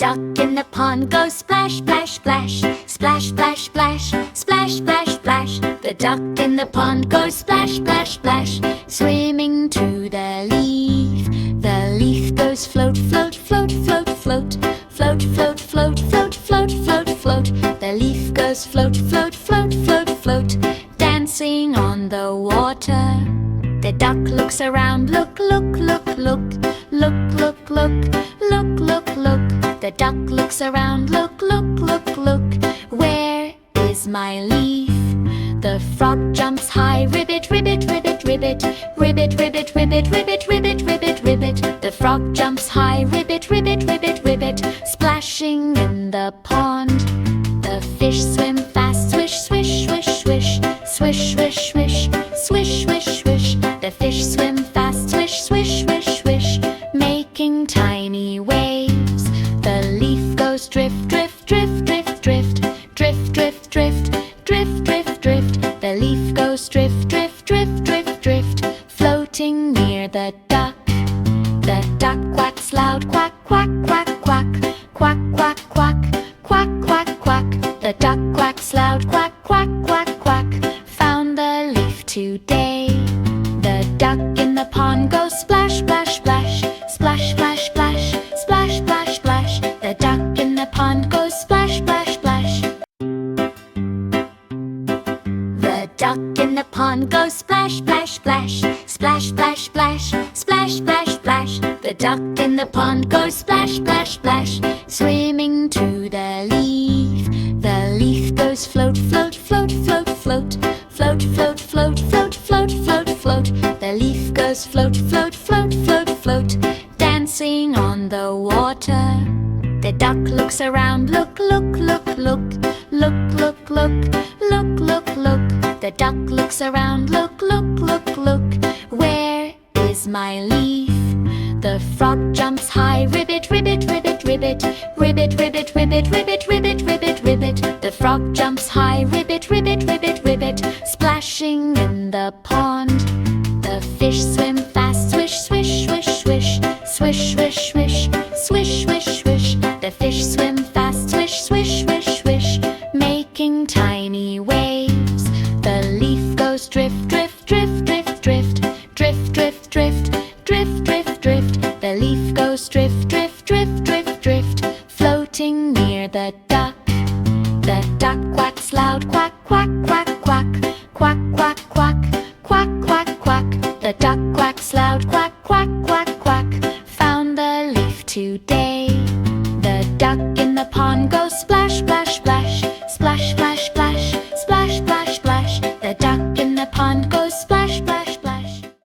duck in the pond goes splash, splash, splash. Splash, splash, splash. Splash, splash, splash. The duck in the pond goes splash, splash, splash. Swimming to the leaf. The leaf goes float, float, float, float, float. Float, float, float, float, float, float, float. The leaf goes float, float, float, float, float. Dancing on the water. The duck looks around, look, look, look, look. Look, look, look, look, look, look. The duck looks around, look, look, look, look. Where is my leaf? The frog jumps high, ribbit, ribbit, ribbit, ribbit. Ribbit, ribbit, ribbit, ribbit, ribbit, ribbit, ribbit. The frog jumps high, ribbit, ribbit, ribbit, ribbit. Splashing in the pond. The fish swim fast, swish, swish, swish, swish. Swish, swish, swish, swish, swish, swish. The fish swim fast, swish, swish, swish, swish. Making tiny waves. The leaf goes drift, drift, drift, drift, drift. Drift, drift, drift, drift, drift, drift. The leaf goes drift, drift, drift, drift, drift. Floating near the duck. The duck quacks loud, quack, quack, quack, quack. Quack, quack, quack, quack, quack, quack. The duck quacks loud, quack, quack, quack, quack. Found the leaf today. The duck in the pond goes splash, splash, splash. Splash, splash, splash. Splash, splash, splash. The duck in the pond goes splash, splash, splash. The duck in the pond goes splash, splash, splash. Splash, splash, splash. Splash, splash, splash. The duck in the pond goes splash, splash, splash. Swimming to the leaf. The leaf goes float, float, float, float, float. Float, float, float, float, float, float, float. The leaf goes float, float, float, float, float. Dancing on the water. The duck looks around, look, look, look, look. Look, look, look, look, look, look. The duck looks around, look, look, look, look. Where is my leaf? The frog jumps high, ribbit, ribbit, ribbit, ribbit. Ribbit, ribbit, ribbit, ribbit, ribbit, ribbit, ribbit. The frog jumps high, ribbit, ribbit, ribbit, ribbit. Splashing in the pond. The fish swim fast, swish, swish, swish, swish. Swish, swish, swish, swish, swish, swish. The fish swim fast, swish, swish, swish, swish. Making tiny waves. The leaf goes drift, drift, drift, drift, drift. Drift, drift, drift, drift, drift, drift. The leaf goes drift, drift, drift, drift, drift. Floating near the duck. The duck quacks loud, quack, quack, quack, quack. Quack, quack, quack, quack, quack, quack. The duck quacks loud, quack, quack, quack, quack. Found the leaf today. The duck in the pond goes splash.